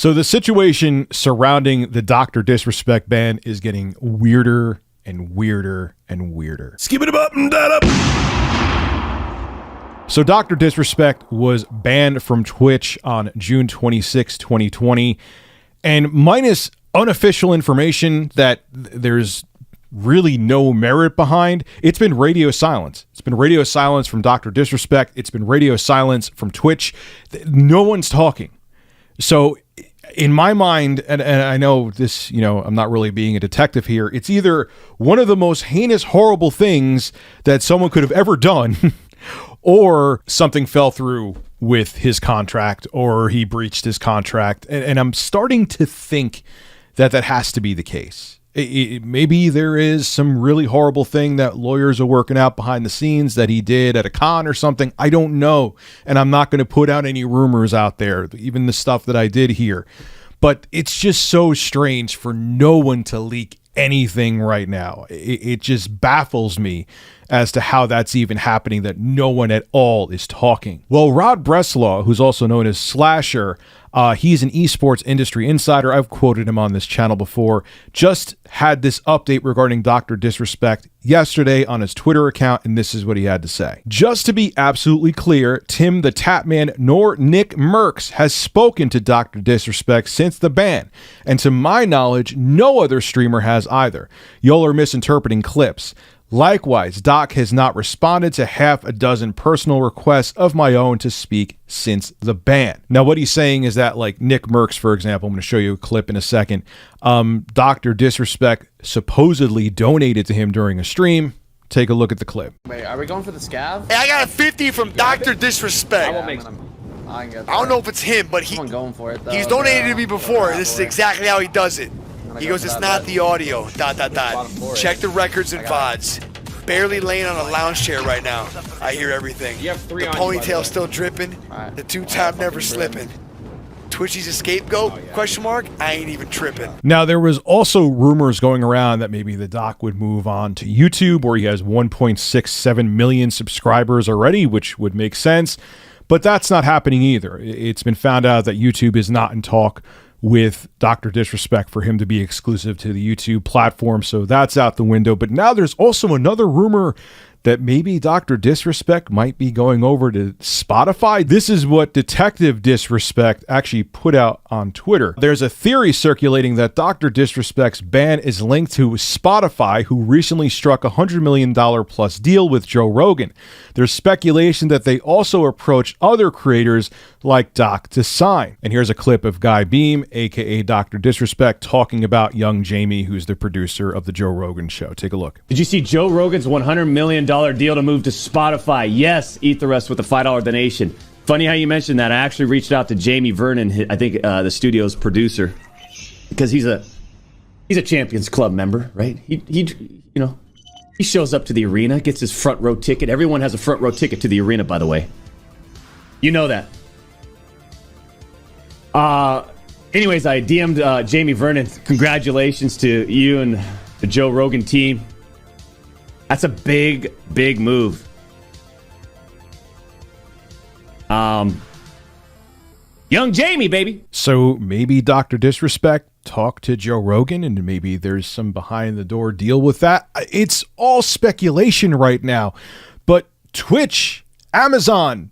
So the situation surrounding the Dr. DisRespect ban is getting weirder and weirder and weirder. Skip it up and that up. So Dr. DisRespect was banned from Twitch on June 26, 2020. And minus unofficial information that there's really no merit behind, it's been radio silence. It's been radio silence from Dr. DisRespect. It's been radio silence from Twitch. No one's talking. So in my mind, and I know this, I'm not really being a detective here, it's either one of the most heinous, horrible things that someone could have ever done, or something fell through with his contract, or he breached his contract. And I'm starting to think that has to be the case. Maybe there is some really horrible thing that lawyers are working out behind the scenes that he did at a con or something. I don't know. And I'm not going to put out any rumors out there, even the stuff that I did hear. But it's just so strange for no one to leak anything right now. It just baffles me as to how that's even happening, that no one at all is talking. Well, Rod Breslaw, who's also known as Slasher, he's an esports industry insider. I've quoted him on this channel before. Just had this update regarding Dr. DisRespect yesterday on his Twitter account, and this is what he had to say. Just to be absolutely clear, Tim the Tapman nor Nick Merckx has spoken to Dr. DisRespect since the ban, and to my knowledge, no other streamer has either. Y'all are misinterpreting clips. Likewise, Doc has not responded to half a dozen personal requests of my own to speak since the ban. Now, what he's saying is that, like Nick Merckx, for example, I'm going to show you a clip in a second. Dr. DisRespect supposedly donated to him during a stream. Take a look at the clip. Wait, are we going for the scav? Hey, I got a 50 from Dr. DisRespect. I don't know if it's him, but I'm going for it, though. he's donated to me before. This is exactly how he does it. He goes, it's not the audio, ... Check the records and VODs. Barely laying on a lounge chair right now. I hear everything. You have 3 the on ponytail you, still dripping. Right. The two-time never slipping. Twitchy's a scapegoat? Question mark? I ain't even tripping. Now, there was also rumors going around that maybe the doc would move on to YouTube, where he has 1.67 million subscribers already, which would make sense. But that's not happening either. It's been found out that YouTube is not in talk with Dr. DisRespect for him to be exclusive to the YouTube platform, so that's out the window. But now there's also another rumor that maybe Dr. DisRespect might be going over to Spotify. This is what Detective DisRespect actually put out on Twitter. There's a theory circulating that Dr. DisRespect's ban is linked to Spotify, who recently struck a $100 million plus deal with Joe Rogan. There's speculation that they also approached other creators like Doc to sign. And here's a clip of Guy Beam, aka Dr. DisRespect, talking about young Jamie, who's the producer of the Joe Rogan show. Take a look. Did you see Joe Rogan's $100 million deal to move to Spotify? Yes, eat the rest with a $5 donation. Funny how you mentioned that. I actually reached out to Jamie Vernon, I think the studio's producer, because he's a Champions Club member, right? He shows up to the arena, gets his front row ticket. Everyone has a front row ticket to the arena, by the way. You know that. Anyways, I DM'd Jamie Vernon. Congratulations to you and the Joe Rogan team. That's a big, big move. Young Jamie, baby. So maybe Dr. DisRespect talked to Joe Rogan, and maybe there's some behind the door deal with that. It's all speculation right now. But Twitch, Amazon,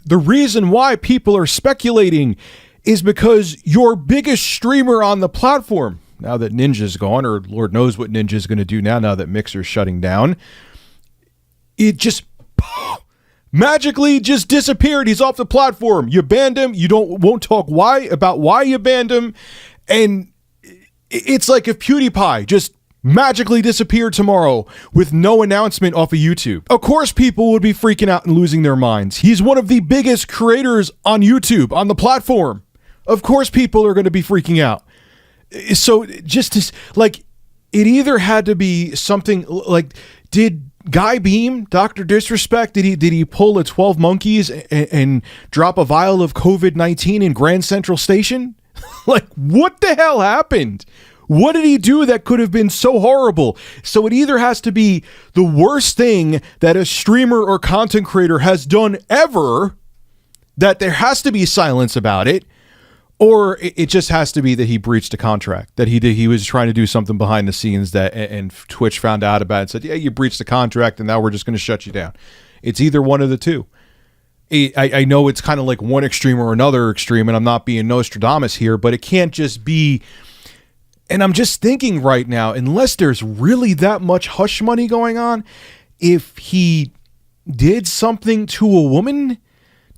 the reason why people are speculating is because your biggest streamer on the platform, now that Ninja's gone, or Lord knows what Ninja's going to do now that Mixer's shutting down, it just magically just disappeared. He's off the platform. You banned him. You won't talk about why you banned him. And it's like if PewDiePie just magically disappeared tomorrow with no announcement off of YouTube. Of course people would be freaking out and losing their minds. He's one of the biggest creators on YouTube, on the platform. Of course people are going to be freaking out. So just to, like, it either had to be something like, did Guy Beam, Dr. DisRespect, did he pull a 12 Monkeys and drop a vial of COVID-19 in Grand Central Station? Like, what the hell happened? What did he do that could have been so horrible? So it either has to be the worst thing that a streamer or content creator has done ever, that there has to be silence about it, Or it just has to be that he breached a contract, that he was trying to do something behind the scenes that, and Twitch found out about it and said, yeah, you breached the contract and now we're just going to shut you down. It's either one of the two. I know it's kind of like one extreme or another extreme, and I'm not being Nostradamus here, but it can't just be. And I'm just thinking right now, unless there's really that much hush money going on, if he did something to a woman,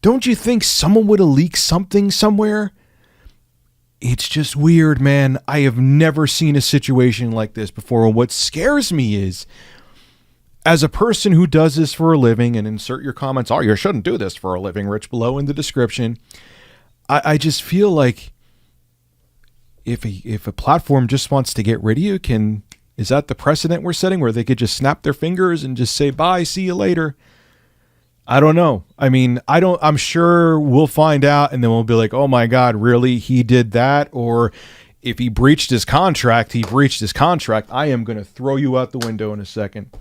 don't you think someone would have leaked something somewhere? It's just weird, man. I have never seen a situation like this before. And what scares me is, as a person who does this for a living, and insert your comments, oh, you shouldn't do this for a living, Rich, below in the description. I just feel like if a platform just wants to get rid of you, is that the precedent we're setting where they could just snap their fingers and just say, bye, see you later? I don't know. I mean, I'm sure we'll find out and then we'll be like, oh my God, really? He did that? Or if he breached his contract, he breached his contract. I am going to throw you out the window in a second.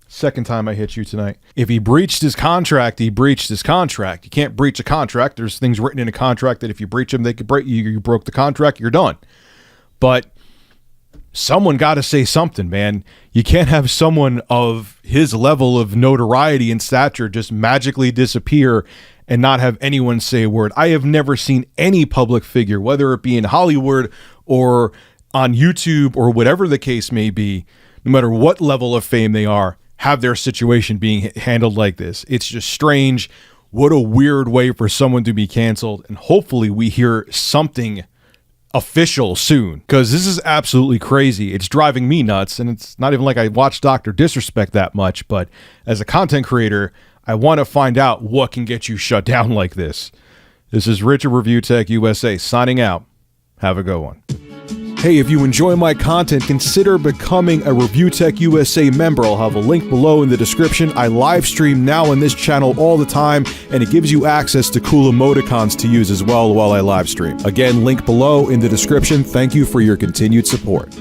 Second time I hit you tonight. If he breached his contract, he breached his contract. You can't breach a contract. There's things written in a contract that if you breach them, they could break you. You broke the contract, you're done. But someone got to say something, man. You can't have someone of his level of notoriety and stature just magically disappear and not have anyone say a word. I have never seen any public figure, whether it be in Hollywood or on YouTube or whatever the case may be, no matter what level of fame they are, have their situation being handled like this. It's just strange. What a weird way for someone to be canceled. And hopefully we hear something official soon, because this is absolutely crazy. It's driving me nuts. And it's not even like I watch Dr. DisRespect that much, but as a content creator, I want to find out what can get you shut down like this. This is Rich of Review Tech USA signing out. Have a good one. Hey, if you enjoy my content, consider becoming a Review Tech USA member. I'll have a link below in the description. I live stream now on this channel all the time, and it gives you access to cool emoticons to use as well while I live stream. Again, link below in the description. Thank you for your continued support.